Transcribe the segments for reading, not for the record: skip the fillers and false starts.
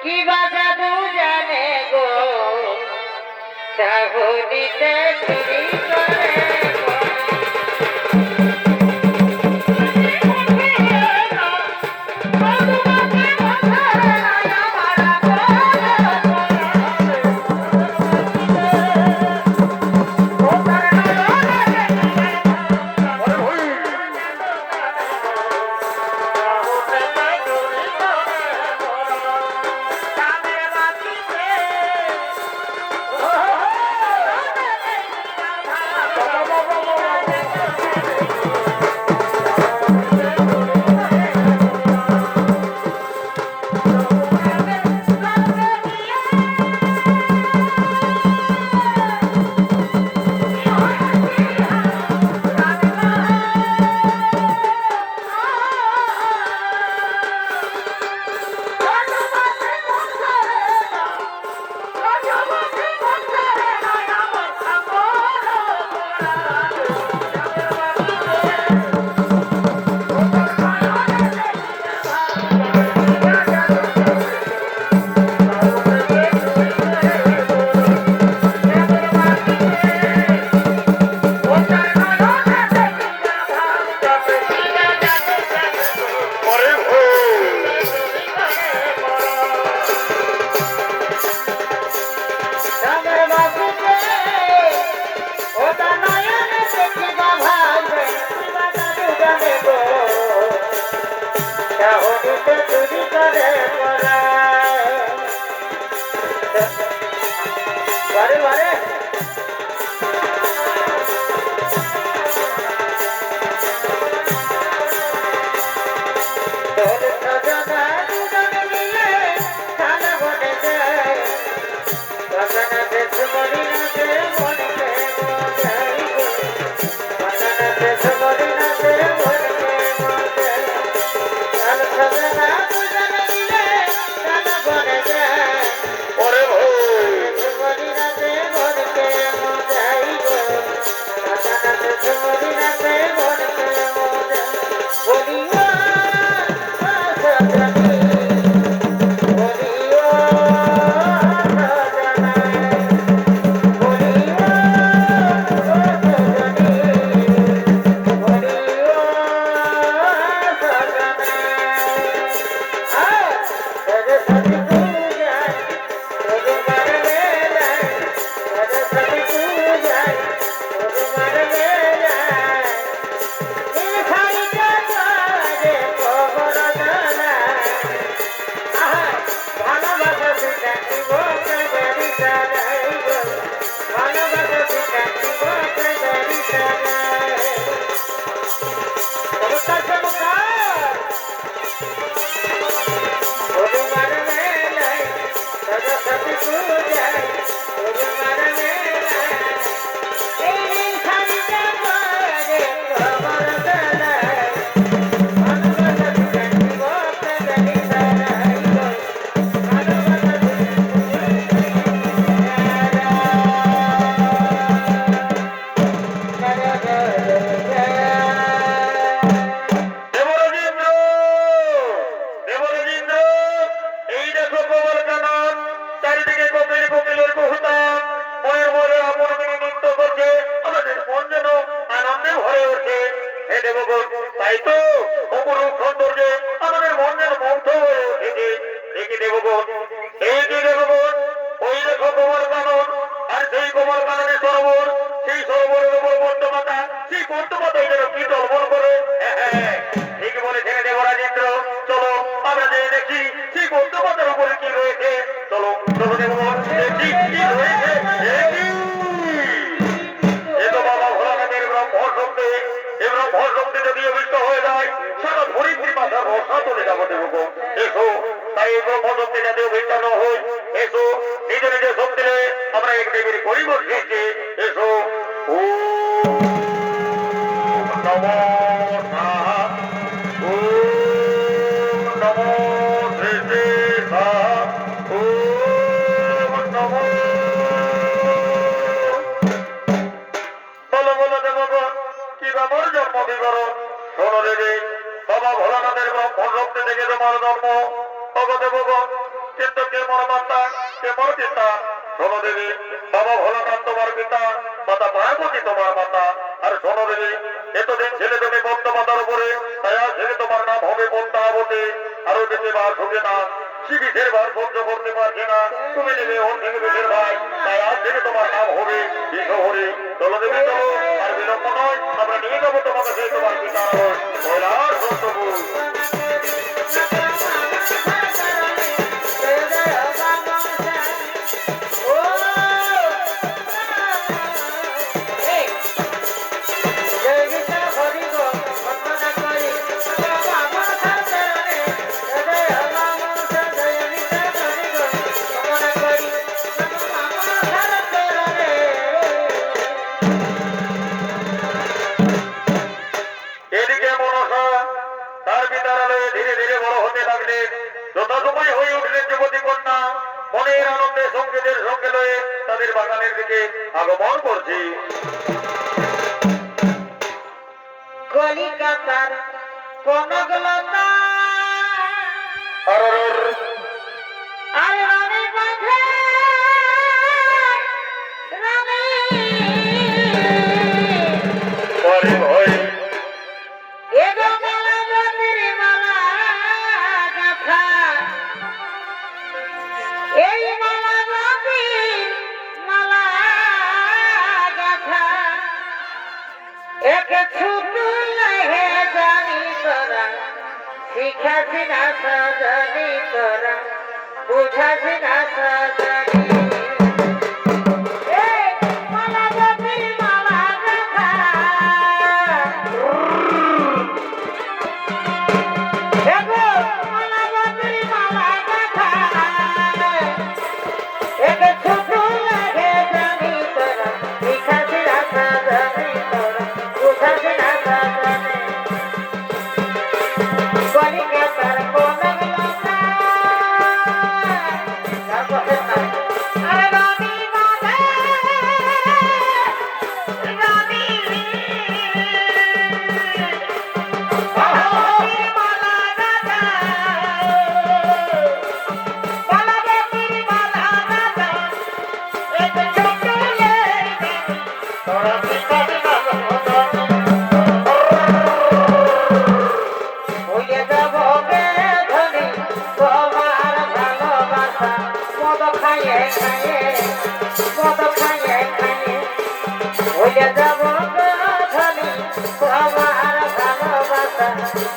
কি বা জাদু জানে চাহুনিতে চুরি করে শোনো দেবী, বাবা ভোলানাথ তোমার পিতা, মাতা পার্বতী তোমার মাতা। আর শোনো দেবী, এতদিন ছেলে তুমি পদ্মমাতার উপরে, তাই আজ থেকে তোমার নাম হবে পদ্মাবতী। আরো দেবে বার ঢুকে না, শিবিষের বার সহ্য করতে পারছে না, তুমি নেবে ওর থেকে বেশের ভাই, তাই আজ থেকে তোমার নাম হবে বিশ্বহরি। চলো দেবী চলো, আর বিলম্ব নয়, আমরা নিয়ে যাবো তোমাকে সেই তোমার পিতার কৈলাস সত্যপুর। এদিকে মনসা তার বিদ্যালয়ে ধীরে ধীরে বড় হতে লাগলেন। যথাসময় হয়ে উঠলেন যুবতী কন্যা, মনের আনন্দে সঙ্গীতের সঙ্গে লয়ে তাদের বাগানের দিকে আগমন করছি। কলিকাতার কনকলতা আরে রানী বাঁধে রানী পরে ভয় এগো মালা বন্দির মালা গাথা এই মালা বন্দির মালা গাথা এক ছুটু হে জানি তোরা শিখাছি না সজনি তোরা বুঝাছি না সজনি মালা বন্দির মালা গাথা এগো মালা বন্দির মালা গাথা এক ছুটু হে জানি তোরা শিখাছি না সজনি তোরা বুঝাছি না সজনি কলিকাতার কনকলতা আরে রানী বাঁধে রানী বাঁধে মালা গাথা মালা বন্দির মালা গাথা এক ছোট তোরা শিখাবি না হইলে যাব গে ধনী তোমার ভালোবাসা মদ খাইয়ে খাইয়ে মদ খাইয়ে খাইয়ে হইলে যাব গে ধনী তোমার ভালোবাসা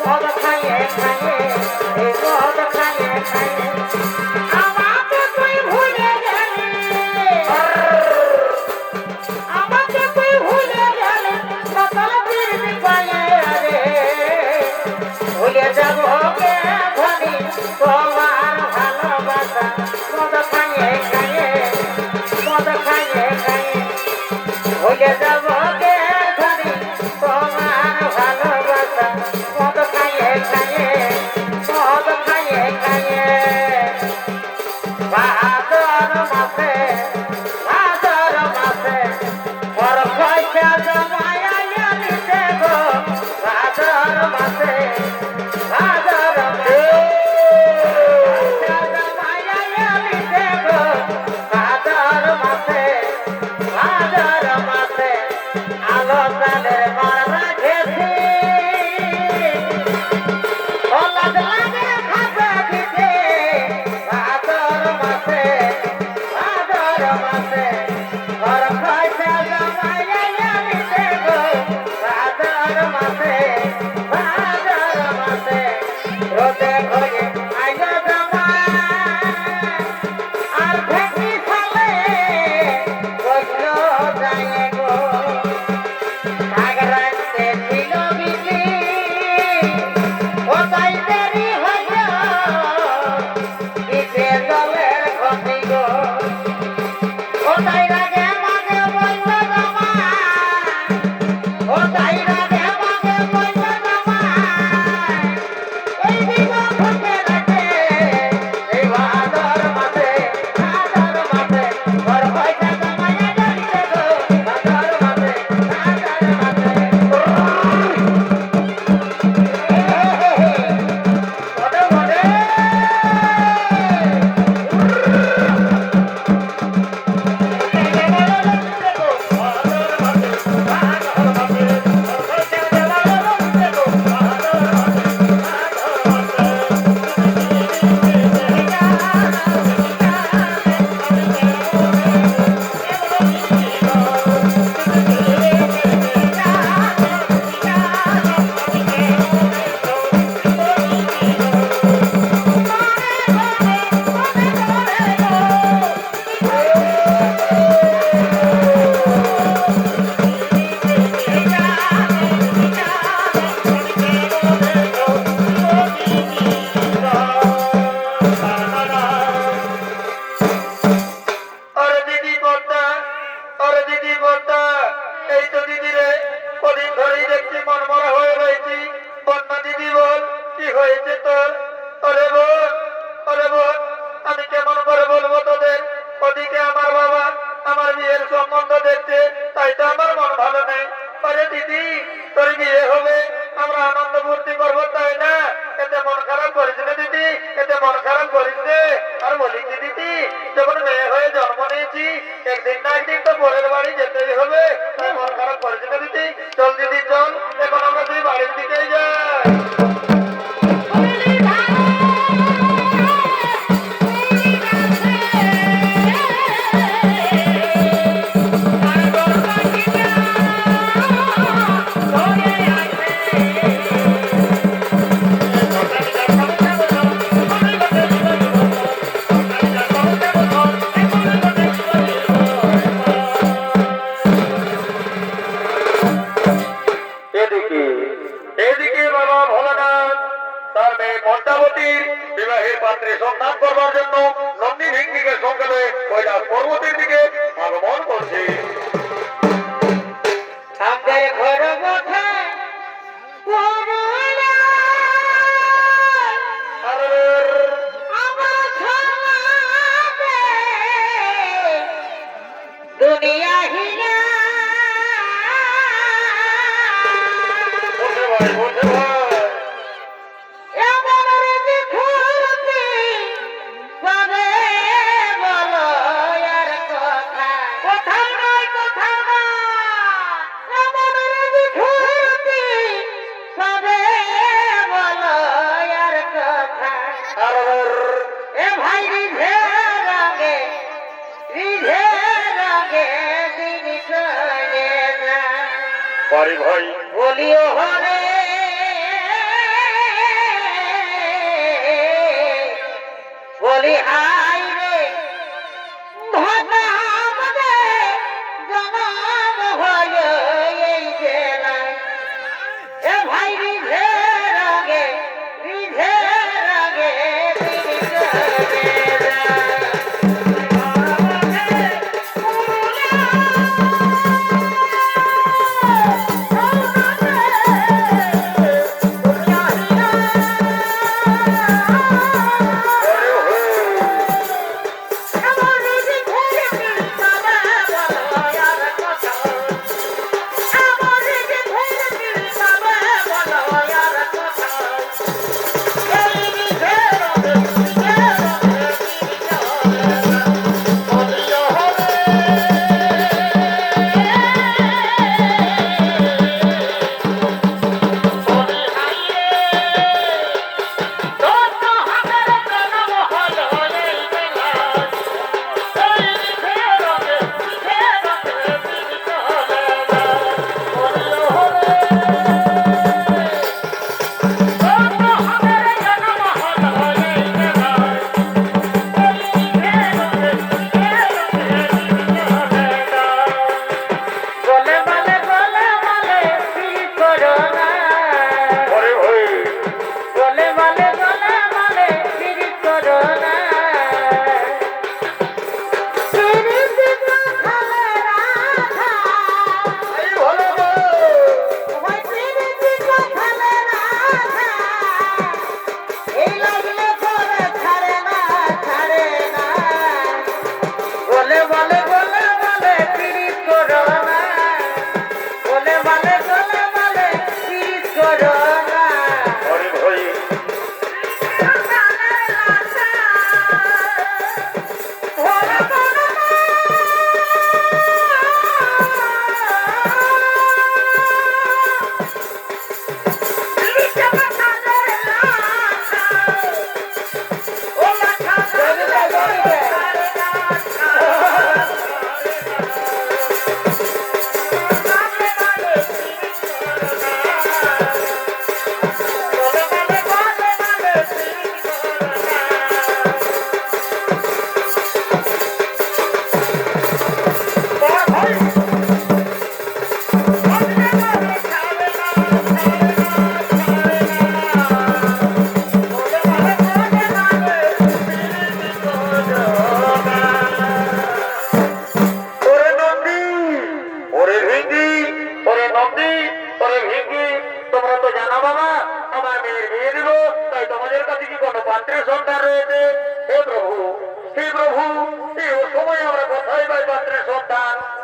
মদ খাইয়ে খাইয়ে এই মদ খাইয়ে খাইয়ে আমাকে তুই ভুলে গেলি আমাকে তুই ভুলে গেলি সকাল ফিরবি পায়ে রে ভুলে যাব কে ধনী তোমার ভালোবাসা মদ খাইয়ে খাইয়ে মদ খাইয়ে খাইয়ে ভুলে যাব কে ধনী তোমার ভালোবাসা মদ খাইয়ে খাইয়ে মদ খাইয়ে খাইয়ে ওদিকে আমার বাবা আমার বিয়ের সম্বন্ধ দেখছে, তাই তো আমার মন ভালো নেই। আরে দিদি, তোর বিয়ে হবে, আমরা আনন্দ ফুর্তি করবো, তাই না? এতে মন খারাপ করিস না দিদি, এতে মন খারাপ করিস রে। আর বলি কি দিদি, যখন মেয়ে হয়ে জন্ম নিয়েছি, একদিন না একদিন তো পরের বাড়ি যেতেই হবে, তাই মন খারাপ করিস না দিদি। চল দিদি চল, এখন আমরা তুই বাড়ির দিকেই যাই। এদিকে এদিকে বাবা ভোলানাথ তার মেয়ে পদ্মাবতীর বিবাহের পাত্রে সন্ধান করবার জন্য নন্দী ভিঙ্গিকে সঙ্গে নিয়ে কৈলাস পর্বতের দিকে আগমন করছে। আমাদের ঘর কোথায় দুনিয়া হিলা বসে ভাই বসে ভাই বাড়ি ভাই বলিও হরে বলি হাই রে ভাতা আমাদের জনম হয় এই জেলায়। এ ভাই রিঝে রাগে তিনি চলে যায়।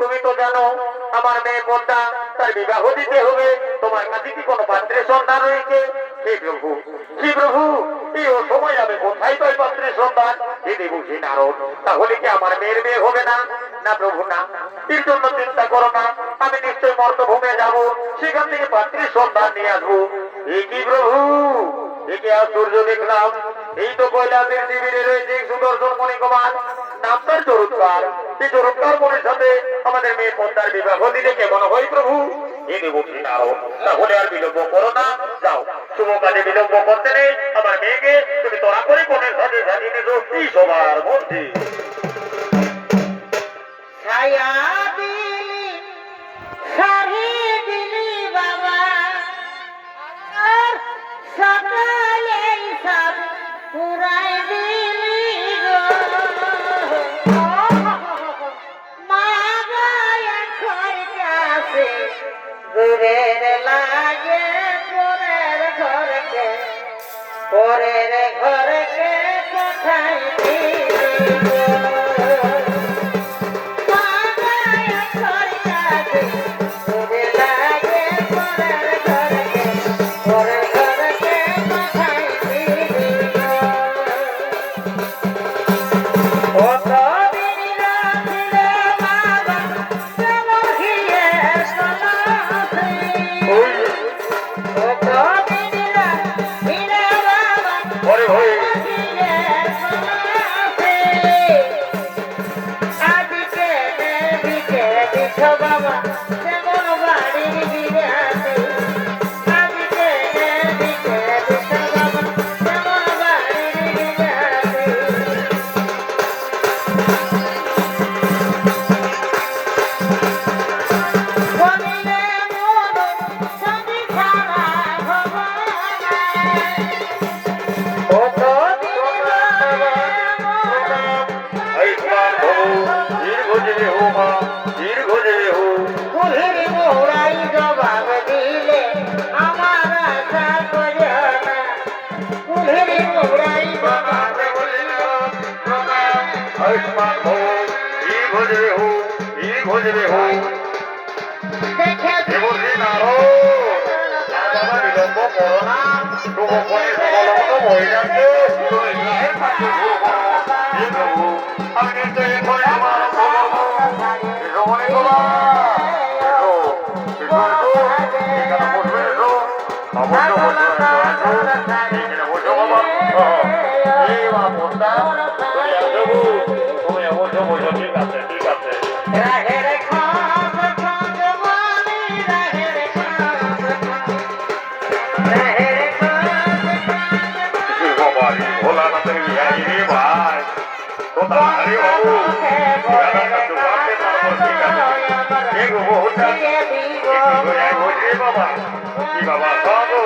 তুমি তো জানো আমার মেয়ে পদ্মা তার বিবাহ দিতে হবে, তোমার কাছে কি কোনো পাত্রের সন্ধান রয়েছে? হে প্রভু, হে প্রভু, এই সময় আমি কোথায় পাই পাত্রের সন্ধান? হে দেবশ্রী নারদ, তাহলে কি আমার মেয়ের বিয়ে হবে না? না প্রভু না, এর জন্য চিন্তা করো না, আমি নিশ্চয় মর্তভূমে যাব, সেখান থেকে পাত্রের সন্ধান নিয়ে আসবো। এ কি প্রভু, একে আশ্চর্য দেখলাম, এই তো কৈলাসের শিবিরে রয়েছে সুদর্শন মণিকুমার, নাম তার চরুৎকার। এই চরুৎকার মনের সাথে আমাদের মেয়ে পদ্মার বিবাহ দিলে কেমন হয় প্রভু? এ দেবশ্রী নারদ, তাহলে আর বিলম্ব করো না, যাও, শুভ কাজে বিলম্ব করতে নেই, আমার মেয়েকে তুমি তোরা করে কোনের সাথে সাজিয়ে নেছো এই সবার মধ্যে। ছায়া দিলি শাড়ি দিলি বাবা, আর সকালে সব পুরাই দিলি গো। মা গায়ে খরচাছে দূরের লাগে পরের ঘরকে, পরের ঘরকে কোথায় দিলি গো। ঠিক আছে, ঠিক আছে। রাহের খাস খাস বলি রাহের খাস রাহের খাস বাবা রে ভোলানাথের বিহাই রে ভাই কোথায় বাবু বাবা বাবু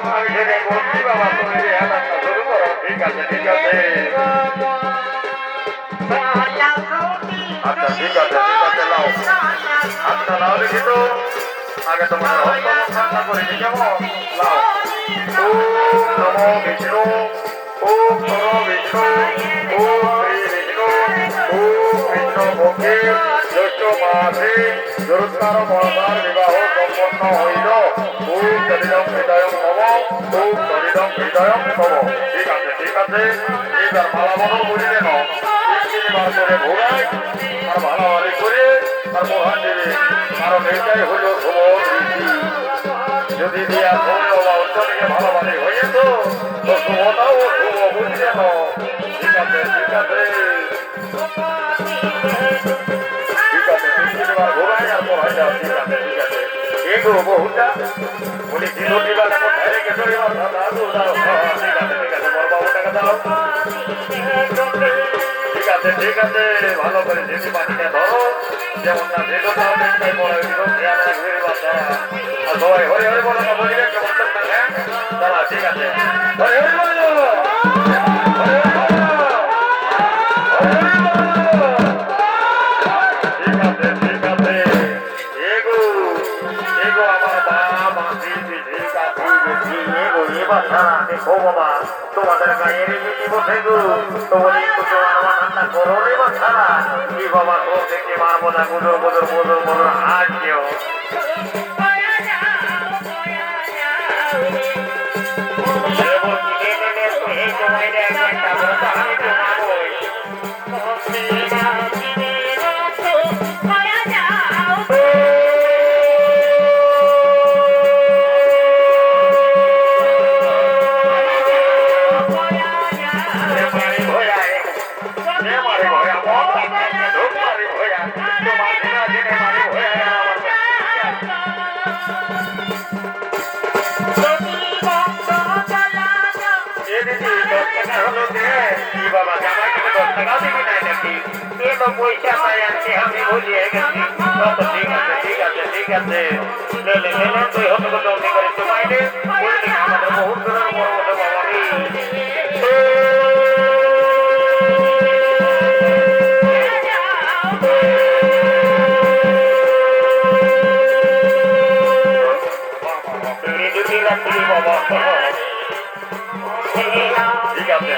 আমি সেটা বলছি বাবা তুমি শুরু করো ঠিক আছে ঠিক আছে আচ্ছা ঠিক আছে লাও আচ্ছা লাও দেখি তো আগে তোমার ঠান্ডা করে দিই কেমন লাও ওম নমো বিষ্ণু ওম নমো বিষ্ণু ওম শ্রী বিষ্ণু ওম কৃষ্ণ ভক্তি জ্যৈষ্ঠ মাসে জরুৎকার মহাদার বিবাহ সম্পন্ন হইল ওম শরীরম হৃদয়ম নম ওম শরীরম হৃদয়ম নম ঠিক আছে এইবার মালা বদল করিলেন তিনবার করে ঘোরাই আর ভালোভাবে করে আর মহান দেবে কারণ এটাই হলো শুভ রীতি যদি দিয়া শুভ বা উত্তরকে ভালোভাবে হয়ে তো শুভটাও শুভ বুঝলেন ঠিক আছে তিনবার ঘোরাই আর মহান যাও ঠিক আছে এই গো বহুটা বলি দিনটি বেলা কোথায় রেখে চলে ঠিক আছে বড় বাবুটাকে দাও ঠিক আছে ভালো করে যেতে পানিটা ধরো যেমন না যেতে তাও দেখতে পড়ে খেয়াল রাখবে বাচ্চারা আর সবাই হরে হরে বলো না বলিবে কেমন হ্যাঁ দাঁড়া ঠিক আছে হরে হরে বলো ঠিক আছে এগো আমার বাবা মাসি পিসি কাকু বেশি এগো এবার ছাড়া দেখো বাবা তোমাদের গায়ের বেশি বসে গো তোমার একটু আমার রান্না করো রে বা ছাড়া কি বাবা তোর দেখে মারবো না বুঝো হাত দিও বাবা জামাই 10 টাকা দিবি না নাকি পয়সা পাই আনছি আমি ভুলিয়ে গেছি ঠিক আছে লে তুই হতে জলদি করে তোমায় দে আমাদের বহুত দূরের বড় বড় বাবা বাবা ঠিক আছে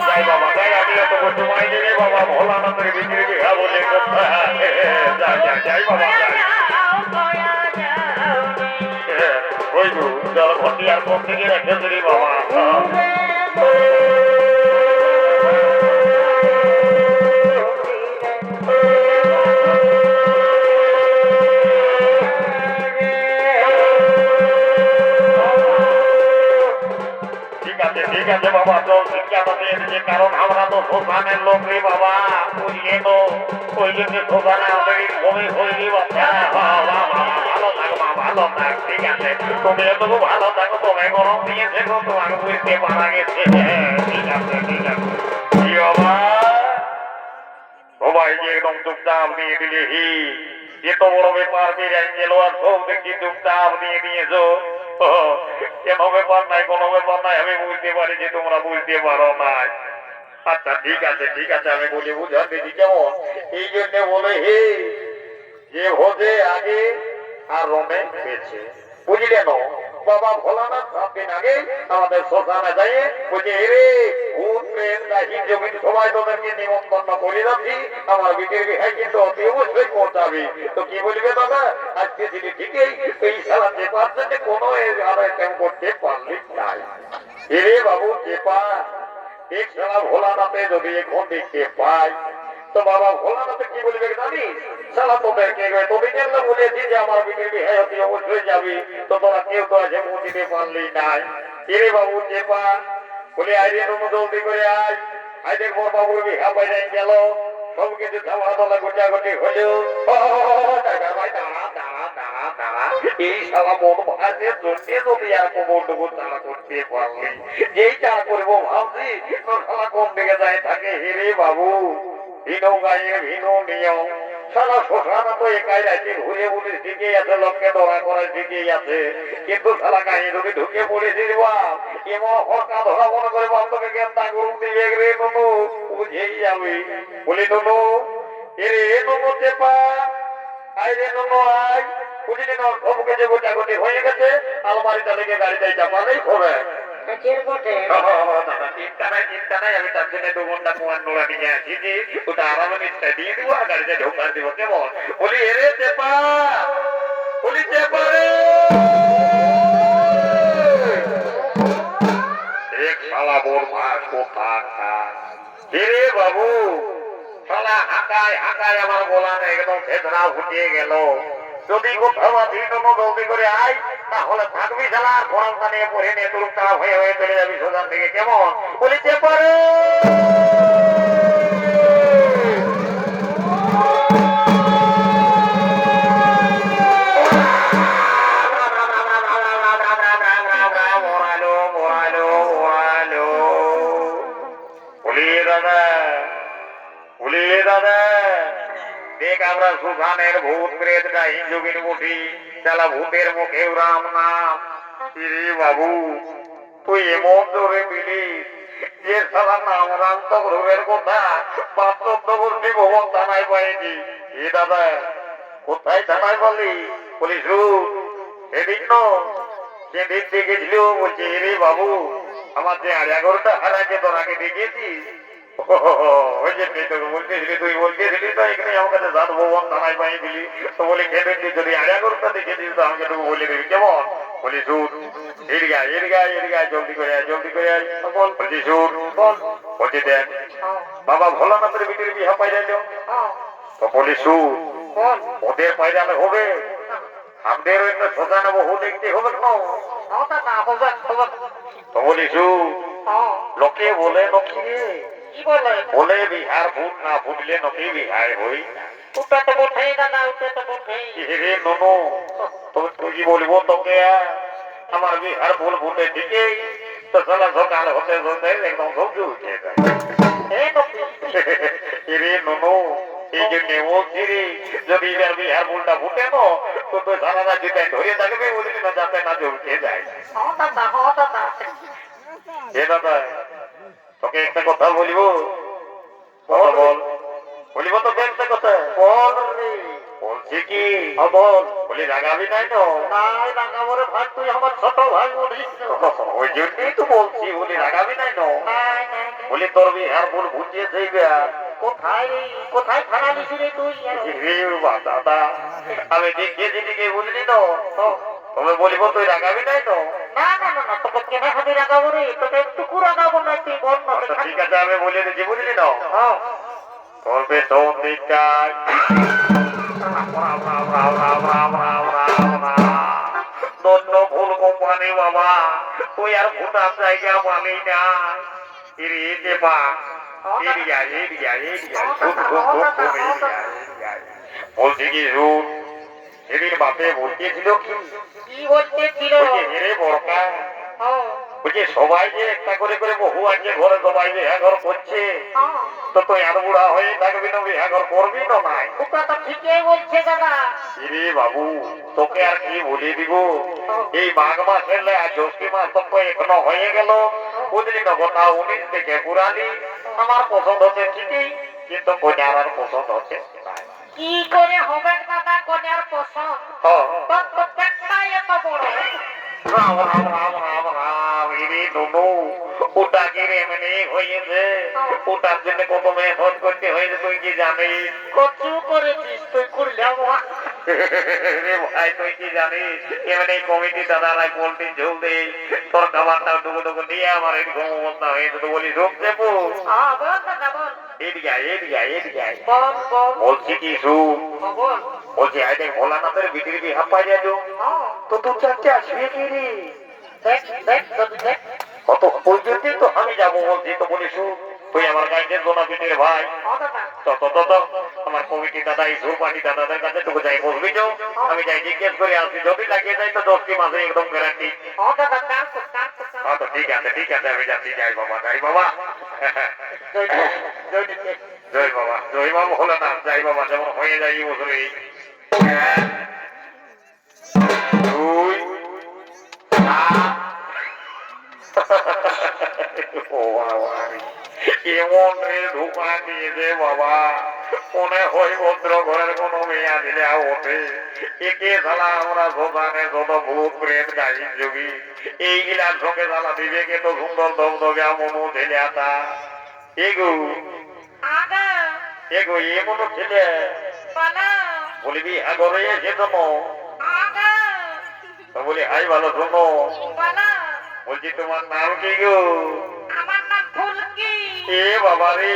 যাই বাবা তাই আমি এত সময় দিলে বাবা ভোলানাথের ভিতরে বিঘা বলে যাই বাবা ওই গো জল ভর্তি আর কোন থেকে রেখে দিলি বাবা ঠিক আছে বাবা চল শিক্ষা আমাদের যে কারণ আমরা তো শোষানের লোক রে বাবা বুঝলে তো ওই জন্য শোষানে আমাদের ভূমি হইলি বাচ্চা ভালো থাক ঠিক আছে তুমি এত ভালো থাকো তুমি গরম দিয়েছে গো তোমাকে বুঝতে পারা গেছে ঠিক আছে কি বাবা সবাইকে একদম চুপচাপ দিয়ে দিলে এত বড় ব্যাপার বেরিয়ে গেল আর সব দেখি চুপচাপ দিয়ে দিয়েছো কেন ব্যাপার নাই কোনো ব্যাপার নাই আমি বুঝতে পারি যে তোমরা বুঝতে পারো নাই আচ্ছা ঠিক আছে আমি বলি বুঝান দিদি কেমন এই জন্য বলে হে যে ভোজে আগে আর রমে পেয়েছে বুঝলে না বাবা ভোলানাথ 7 দিন আগে আমাদের শ্মশানে যাই বলছে রে ভূত প্রেত দাহি জমিন সবাই তোদেরকে নিমন্ত্রণ করে যাচ্ছি আমার বিটের বিহাই কিন্তু অতি অবশ্যই পৌঁছাবি তো কি বলবে দাদা আজকে দিদি ঠিকই এই সারা চেপার জন্য কোনো আর এম করতে পারলি নাই এরে বাবু চেপা এক সারা ভোলানাথে যদি এখন দেখতে পাই তো বাবা ভোলানাথে কি বলবে জানিস সালা তোদেরকে তোদের জন্য বলেছি যে আমার বিটের বিহাই অতি অবশ্যই যাবি তো তোরা কেউ তো আছে মুখ দিতে পারলি নাই এরে বাবু চেপা বলে আইরে তুমি জলদি করে আয় আই দেখবো বাবুর বিহা বাইরে গেল সব কিছু খাওয়া দাওয়া গোটাগুটি হলেও টাকা ভাই দাঁড়া দাঁড়া দাঁড়া দাঁড়া এই সালা মন ভাজে জন্যে যদি আর কোমরটুকু তাড়া করতে পারলি যেই চাড়া করবো ভাবছি তোর সালা কম দিকে যায় থাকে হেরে বাবু ভিনো গায়ের ভিনো নিয়ম সারা শ্মশানা তো একাই রাখি ঘুরে ঘুরে শিখেই আছে লোককে ধরা করে শিখেই আছে কিন্তু সারা গায়ে যদি ঢুকে পড়েছিস বাপ এমন হরকা ধরা মনে করে বাপ তোকে গেন্দা গরু দিয়ে রে ননু বুঝেই যাবে বলি ননু এরে ননু চেপা আই রে ননু আই বুঝলি না সব কিছু গোটাগুটি হয়ে গেছে আলমারিটা লেগে গাড়িটাই চাপালেই হবে চের বটে চিন্তা নাই আমি তার জন্য 2 ঘন্টা কুয়ার নোড়া নিয়ে আসিছি ওটা আরামে নিশ্চয় দিয়ে দিব আর গাড়িতে ঢোকা দিব কেমন বলি এরে চেপা বলি চেপা রে এক শালা বোর মাস কোথা রে বাবু শালা হাঁকায় হাঁকায় আমার গোলানে একদম ফেদরা ফুটিয়ে গেল যদি কোথাও দিন জলদি করে আয় তাহলে থাকবি শালা আর ফোরমটা নিয়ে পড়ে নিয়ে তুরুম তারা হয়ে হয়ে চলে যাবি সোজান থেকে কেমন বলি চেপা রে দেখ আমরা সুখানের ভূত প্রেত ডাইন যোগিনী মুঠি চালা ভূতের মুখে রাম নাম রে বাবু তুই এমন জোরে মিলিস যে সালা নাম রাম তগরের কথা বাস্তব বলছি ভবন থানায় পাইনি এ দাদা কোথায় থানায় বলি বলি সেদিন সেদিন দেখেছিল বলছি রে বাবু আমার যে 11টা হারাকে তোর আগে দেখেছি ওই যে বলতেছিলি তুই বলতেছিলি তো এখানে আমার কাছে জাত ভবন থানায় পাই দিলি তো বলি খেতে যদি 11টা দেখেছিস তো আমাকে তুমি বলে দিবি কেমন বলি সুর এদিকে জলদি করে আয় বল বলছি সুর বল বলছি দেখ বাবা ভোলানাথের বিটির বিহা পাইরাইল তো বলি সুর ওদের পাইরালে হবে আমাদের একটা সোজা নেবো দেখতে হবে না তো বলি সুর লোকে বলে নকি কি বলে বলে বিহার ভুল না ফুটলে নকি বিহার হই ওটা তো বটেই দাদা ওটা তো বটেই রে ননু তবে তুই কি বলবো তোকে আমার বিহার ভুল ফুটে ঠিকই তো সালা সকাল হতে হতে একদম সবজি উঠে যায় রে ননু এই জন্য বলছি রে যদি এবার বিহার ভুলটা ফুটে না তো তুই সারা রাত ধরে থাকবে বলবি না যাতে না জমকে যায় এ দাদা তোকে একটা কথা বলিব বল বলিব তোকে একটা কথা বল রে বলছি কি বল বলি রাগাবি নাই তো নাই রাগাবো রে ভাই তুই আমার ছোট ভাই বলিস ওই জন্যই তো বলছি বলি রাগাবি নাই তো বলি তোর বিহার ভুল বুঝিয়ে যাইবে কোথায় কোথায় খানা দিছি রে তুই দাদা আমি দেখিয়েছি দিকে বুঝলি তো তবে বলিব তুই রাগাবি নাই তো না তোকে কেনা খাবি রাগাবো রে তোকে একটু রাগাবো না তুই বল না ঠিক আছে আমি বলে দিচ্ছি বুঝলি না তোর বেতন দিকটায় ধন্য ভুল কোম্পানি বাবা তুই আর ভুটান জায়গা পালি না চেপা বলছি কি সেদিন বাপে বলতেছিল কি বলতেছিল হেরে বড়কা বলছে সবাই যে একটা করে করে বহু আছে ঘরে সবাই বিহা ঘর করছে তো তুই আর বুড়া হয়ে থাকবি না বিহা ঘর করবি না নাই ওটা তো ঠিকই বলছে দাদা রে বাবু তোকে আর কি বলে দিব এই মাঘ মাস এলে আর জ্যৈষ্ঠী মাস তো এখনো হয়ে গেল বুঝলি না কথা 19 থেকে পুরানি আমার পছন্দ হচ্ছে ঠিকই কিন্তু কন্যার আর পছন্দ হচ্ছে কি করে হবে দাদা কন্যার পছন্দ তোর তো পেটটাই এত বড় রাম রাম রাম রাম রাম রে ননু ওটা কি এমনি হয়েছে ওটার জন্য কত মেহনত করতে হয়েছে তুই কি জানিস কত করেছিস তুই করলাম রে ভাই তুই কি জানিস এমনি কমিটি দাদারা পোল্ট্রি ঝোল দেই তোর খাবারটা ডুবো নিয়ে আমার এরকম অবস্থা হয়েছে তো বলি রোগ দেবো বল দাদা বল এদিকে বল বলছি কি শুন বল বলছি আই দেখ ভোলানাথের বিটির বিহা পাই যাবো তো তুই চারটে আসবে কি রে দেখ কত ওই জন্যই তো আমি যাবো বলছি তো বলি শুন ওই আমার গাইডের গোনা পিঠের ভাই ও দাদা তত আমার কমিটি দাদা এই পার্টি দাদাদের কাছে তোকে যাই বলবি তো আমি যাই জিজ্ঞেস করে আসি যদি লাগিয়ে যাই তো 10টি মাসে একদম গ্যারান্টি ও দাদা কাকু তো ঠিক আছে আমি যাচ্ছি যাই বাবা জয় বাবা হলো না যাই বাবা যেমন হয়ে যাই বছরই কেমন রে ঢুকা দিয়েছে বাবা মনে হয় ভদ্র ঘরের কোন মেয়া দিলে ওঠে একে শালা আমরা শোধানে যত ভূত প্রেম গাড়ি যোগী এইগুলার সঙ্গে শালা বিবেকে তো সুন্দর দমদমে মনু ছেলে আতা এগো আগা এগো এ মনো ছেলে বলো বলবি আগরে এসে শোনো আগা বলি হাই ভালো শোনো বলো বলছি তোমার নাম কি গো আমার নাম ফুলকি এ বাবা রে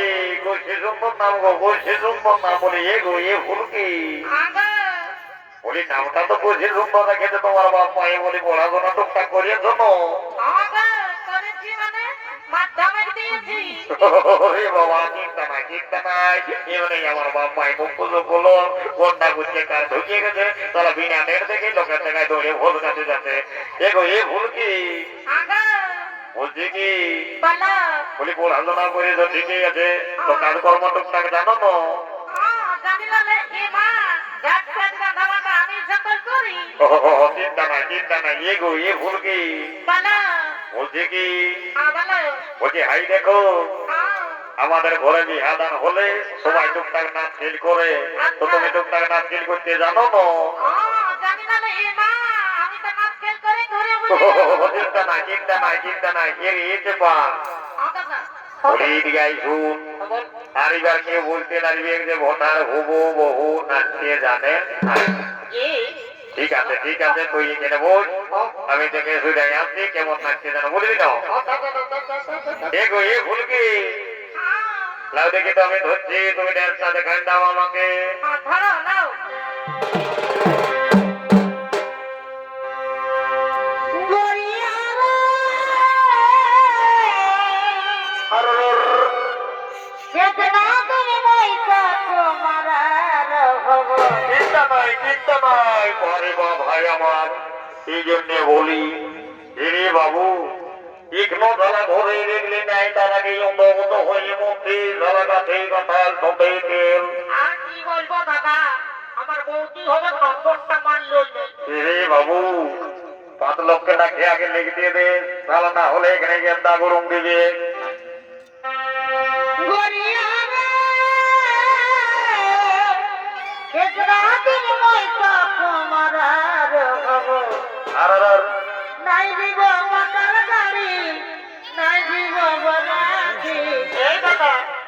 সে সুন্দর নাম গো সে সুন্দর নাম বলি এ গো এ ফুলকি আগা বলি নামটা তো বুঝে সুন্দর রেখেছে তোমার বাপ মায়ে বলি পড়াশোনা টুকটাক করিয়ে শোনো আগা করেছি মানে মাধ্যমিক দিয়েছি ওরে বাবা চিন্তা নাই এমনি আমার বাপ মাই মুখ পুজো করলো কোনটা গুছিয়ে কার ঢুকিয়ে গেছে তারা বিনা নেট দেখে লোকের জায়গায় দৌড়ে ভোল কাছে যাচ্ছে এ গো এ ফুলকি আগা বলছি কি বলো বলি পড়াশোনা করে তো ঠিকই আছে তো কাজকর্ম টুকটাক জানো না জানি না এ মা যাচ্ছে গাঁদা আমি সকল করি চিন্তা নাই এ গো এ ফুলকি বলো বলছি কি বলো বলছি হাই দেখো আমাদের ঘরে বিহাদান হলে সবাই টুকটাক নাচ খেল করে তো তুমি টুকটাক নাচ খেল করতে জানো না জানি না এ মা আমি তো নাচ খেল করে ঘরে চিন্তা নাই এর এসে পা বলি দিগাই শুন আর এবার কেউ বলতে লাগবে যে ভোটার হবো বহু নাচতে জানেন ঠিক আছে তুই এখানে বল আমি তোকে শুনে আসছি কেমন নাচতে জানো বলবি না এ গো এ ভুলকি লাউ দেখি তো আমি ধরছি তুমি ড্যান্সটা দেখান দাও আমাকে ধরো নাও চিন্তা নাই ঘরে বা ভাই আমার এই জন্যে বলি এরে বাবু এখনো যারা ঘরে দেখলে নাই তার আগে অন্তর্গত হয়ে মধ্যে যারা গাছে কাঁঠাল ঠোঁটে তেল আর কি বলবো দাদা আমার বউটি হবে নম্বরটা মানলো এরে বাবু 5 লক্ষ টাকা আগে লেগে দিয়ে দে তাহলে না হলে এখানে গেন্দা গরম দিবে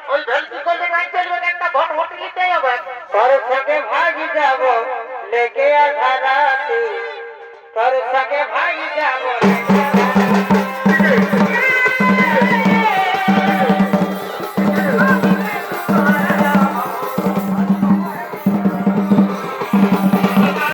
ওই ভেলকি করলে নাই চলবে একটা ভোট ভোট নিতেই হবে তোর সঙ্গে ভাগি যাব লেগে আঘারাতে তোর সঙ্গে ভাগি যাব